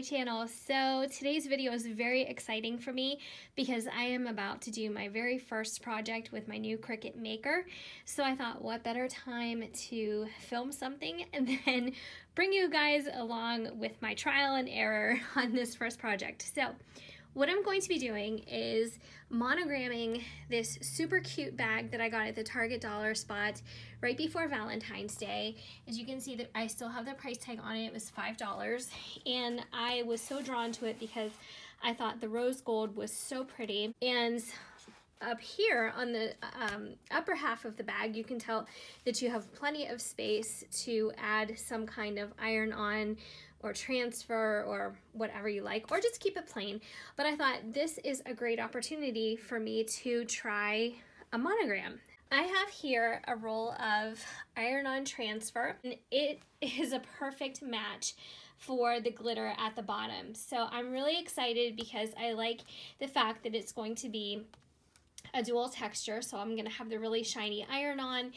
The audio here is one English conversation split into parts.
channel. So today's video is very exciting for me because I am about to do my very first project with my new Cricut maker. So I thought, what better time to film something and then bring you guys along with my trial and error on this first project. So what I'm going to be doing is monogramming this super cute bag that I got at the Target dollar spot right before Valentine's Day. As you can see, that I still have the price tag on it. It was $5, and I was so drawn to it because I thought the rose gold was so pretty. And up here on the upper half of the bag, you can tell that you have plenty of space to add some kind of iron-on or transfer or whatever you like, or just keep it plain. But I thought this is a great opportunity for me to try a monogram. I have here a roll of iron-on transfer, and it is a perfect match for the glitter at the bottom. So I'm really excited because I like the fact that it's going to be a dual texture, so I'm gonna have the really shiny iron-on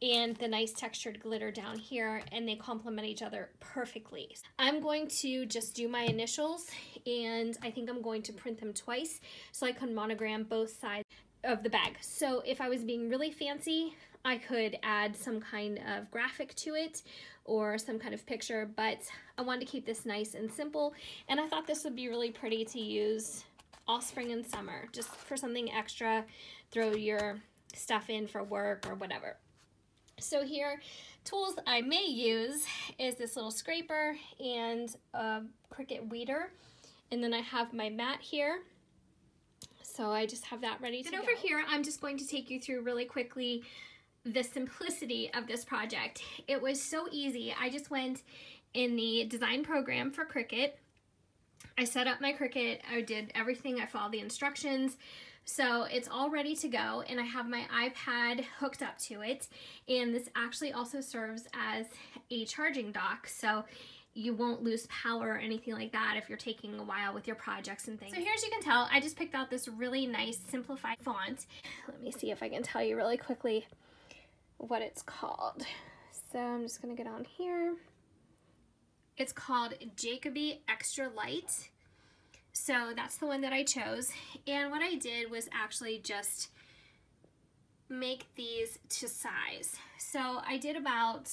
and the nice textured glitter down here, and they complement each other perfectly. I'm going to just do my initials, and I think I'm going to print them twice so I can monogram both sides of the bag. So if I was being really fancy, I could add some kind of graphic to it or some kind of picture, but I wanted to keep this nice and simple, and I thought this would be really pretty to use all spring and summer, just for something extra, throw your stuff in for work or whatever. So here, tools I may use is this little scraper and a Cricut weeder, and then I have my mat here. So I just have that ready to go. And over here, I'm just going to take you through really quickly the simplicity of this project. It was so easy. I just went in the design program for Cricut. I set up my Cricut, I did everything, I followed the instructions, so it's all ready to go, and I have my iPad hooked up to it, and this actually also serves as a charging dock, so you won't lose power or anything like that if you're taking a while with your projects and things. So here, as you can tell, I just picked out this really nice simplified font. Let me see if I can tell you really quickly what it's called. So I'm just gonna get on here. It's called Jacoby Extra Light. So that's the one that I chose. And what I did was actually just make these to size. So I did about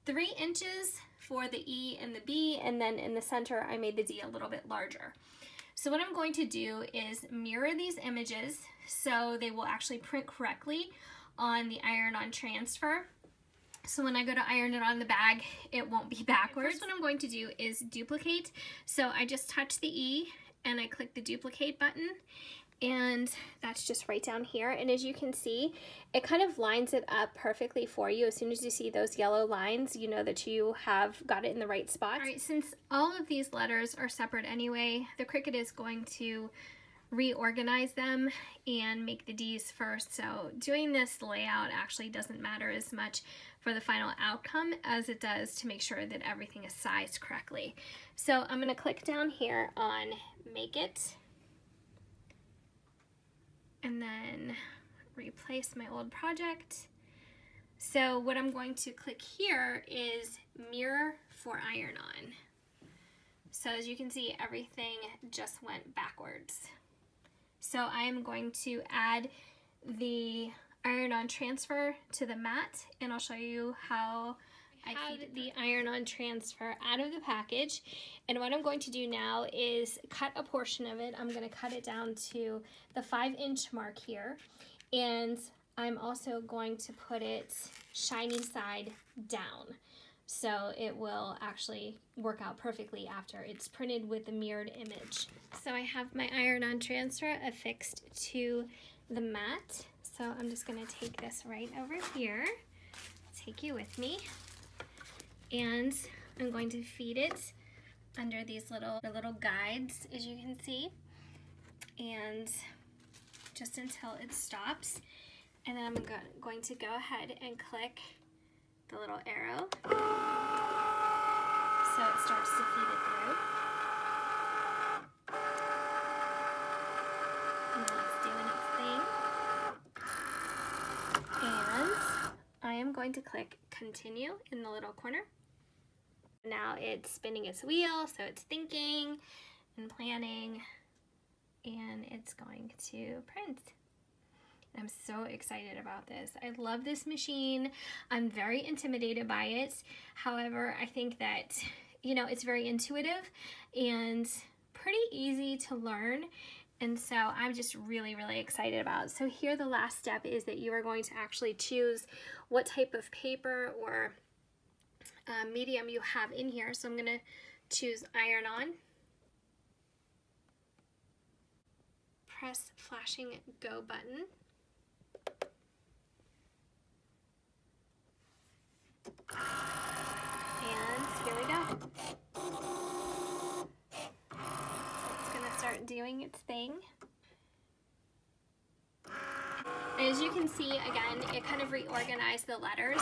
3 inches for the E and the B, and then in the center I made the D a little bit larger. So what I'm going to do is mirror these images so they will actually print correctly on the iron-on transfer. So when I go to iron it on the bag, it won't be backwards. First, what I'm going to do is duplicate. So I just touch the E and I click the duplicate button, and that's just right down here. And as you can see, it kind of lines it up perfectly for you. As soon as you see those yellow lines, you know that you have got it in the right spot. All right, since all of these letters are separate anyway, the Cricut is going to reorganize them and make the D's first. So doing this layout actually doesn't matter as much for the final outcome as it does to make sure that everything is sized correctly. So I'm going to click down here on Make It, and then replace my old project. So what I'm going to click here is Mirror for Iron-On. So as you can see, everything just went backwards. So I am going to add the iron-on transfer to the mat, and I'll show you how I had the iron-on transfer out of the package. And what I'm going to do now is cut a portion of it. I'm going to cut it down to the 5-inch mark here, and I'm also going to put it shiny side down, so it will actually work out perfectly after it's printed with the mirrored image. So I have my iron-on transfer affixed to the mat. So I'm just gonna take this right over here, take you with me, and I'm going to feed it under these little guides, as you can see, and just until it stops. And then I'm going to go ahead and click the little arrow so it starts to feed it through. And it's doing its thing. And I am going to click continue in the little corner. Now it's spinning its wheel, so it's thinking and planning, and it's going to print. I'm so excited about this. I love this machine. I'm very intimidated by it. However, I think that, you know, it's very intuitive and pretty easy to learn. And so I'm just really, really excited about it. So here the last step is that you are going to actually choose what type of paper or medium you have in here. So I'm gonna choose iron on. Press flashing go button. And here we go. It's gonna start doing its thing. As you can see, again, it kind of reorganized the letters,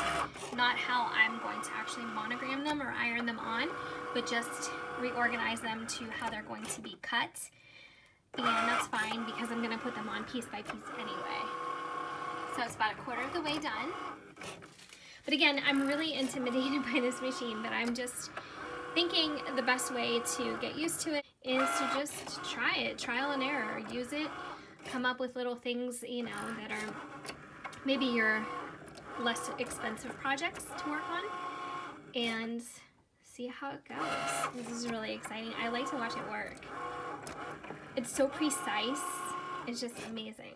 not how I'm going to actually monogram them or iron them on, but just reorganize them to how they're going to be cut. And that's fine because I'm going to put them on piece by piece anyway. So it's about a quarter of the way done. But again, I'm really intimidated by this machine, but I'm just thinking the best way to get used to it is to just try it, trial and error, use it, come up with little things, you know, that are maybe your less expensive projects to work on, and see how it goes. This is really exciting. I like to watch it work. It's so precise. It's just amazing.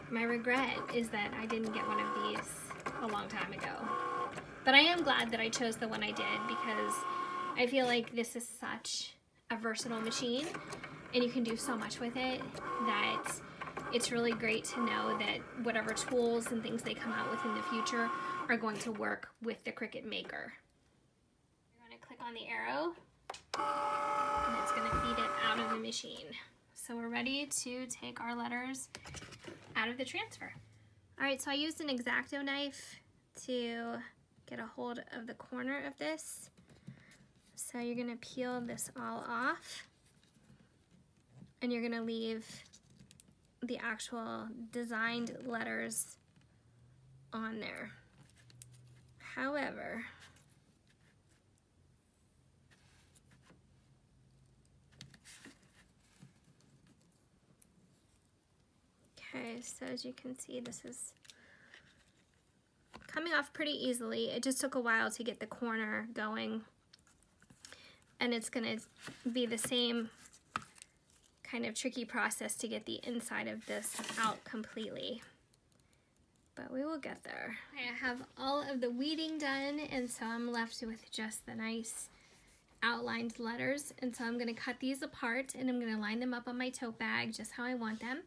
My regret is that I didn't get one of these a long time ago. But I am glad that I chose the one I did because I feel like this is such a versatile machine and you can do so much with it that it's really great to know that whatever tools and things they come out with in the future are going to work with the Cricut Maker. You're going to click on the arrow and it's going to feed it out of the machine. So we're ready to take our letters out of the transfer. Alright, so I used an X-Acto knife to get a hold of the corner of this. So you're going to peel this all off and you're going to leave the actual designed letters on there. However, okay, so as you can see, this is coming off pretty easily. It just took a while to get the corner going, and it's going to be the same kind of tricky process to get the inside of this out completely, but we will get there. I have all of the weeding done, and so I'm left with just the nice outlined letters, and so I'm going to cut these apart and I'm going to line them up on my tote bag just how I want them.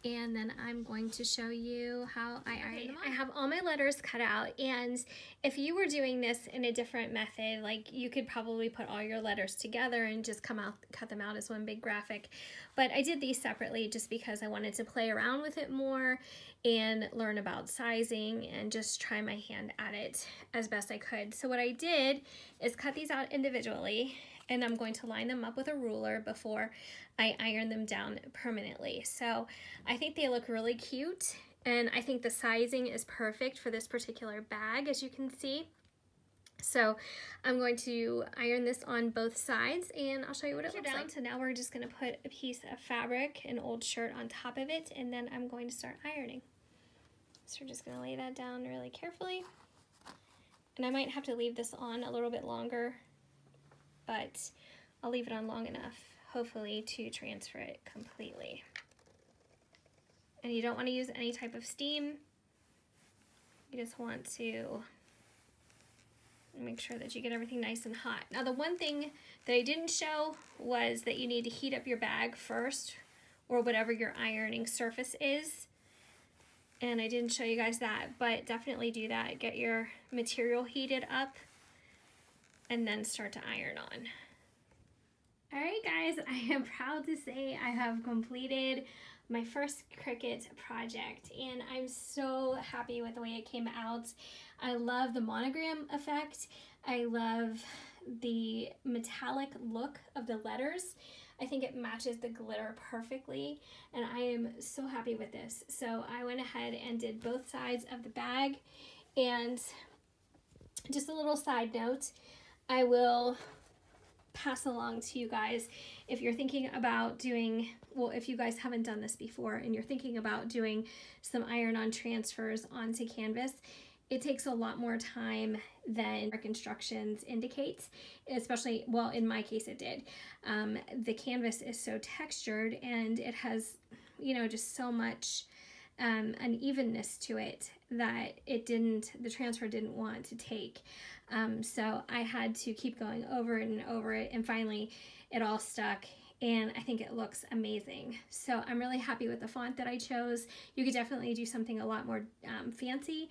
And then I'm going to show you how I iron them on. I have all my letters cut out, and if you were doing this in a different method, like you could probably put all your letters together and just cut them out as one big graphic. But I did these separately just because I wanted to play around with it more and learn about sizing and just try my hand at it as best I could. So what I did is cut these out individually, and I'm going to line them up with a ruler before I iron them down permanently. So I think they look really cute, and I think the sizing is perfect for this particular bag, as you can see. So I'm going to iron this on both sides, and I'll show you what it looks like. So now we're just going to put a piece of fabric, an old shirt, on top of it, and then I'm going to start ironing. So we're just going to lay that down really carefully. And I might have to leave this on a little bit longer, but I'll leave it on long enough, hopefully, to transfer it completely. And you don't want to use any type of steam. You just want to make sure that you get everything nice and hot. Now, the one thing that I didn't show was that you need to heat up your bag first, or whatever your ironing surface is. And I didn't show you guys that, but definitely do that. Get your material heated up and then start to iron on. Alright guys, I am proud to say I have completed my first Cricut project, and I'm so happy with the way it came out. I love the monogram effect. I love the metallic look of the letters. I think it matches the glitter perfectly, and I am so happy with this. So I went ahead and did both sides of the bag, and just a little side note, I will pass along to you guys if you're thinking about doing, well, if you guys haven't done this before and you're thinking about doing some iron-on transfers onto canvas, it takes a lot more time than instructions indicate, especially, well, in my case it did. The canvas is so textured and it has, you know, just so much unevenness to it that the transfer didn't want to take. So I had to keep going over it and over it, and finally it all stuck, and I think it looks amazing. So I'm really happy with the font that I chose. You could definitely do something a lot more fancy,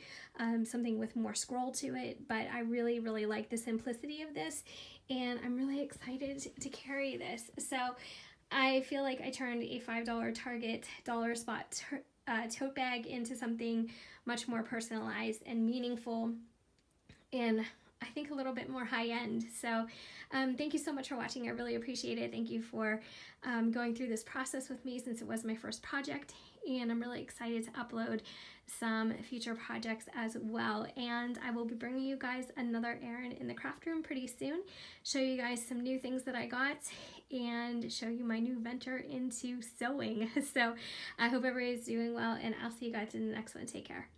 something with more scroll to it, but I really, really like the simplicity of this, and I'm really excited to carry this. So I feel like I turned a $5 Target dollar spot tote bag into something much more personalized and meaningful, and I think a little bit more high-end. So thank you so much for watching. I really appreciate it. Thank you for going through this process with me, since it was my first project, and I'm really excited to upload some future projects as well. And I will be bringing you guys another Erin in the craft room pretty soon, show you guys some new things that I got, and show you my new venture into sewing. So I hope everybody's doing well, and I'll see you guys in the next one. Take care.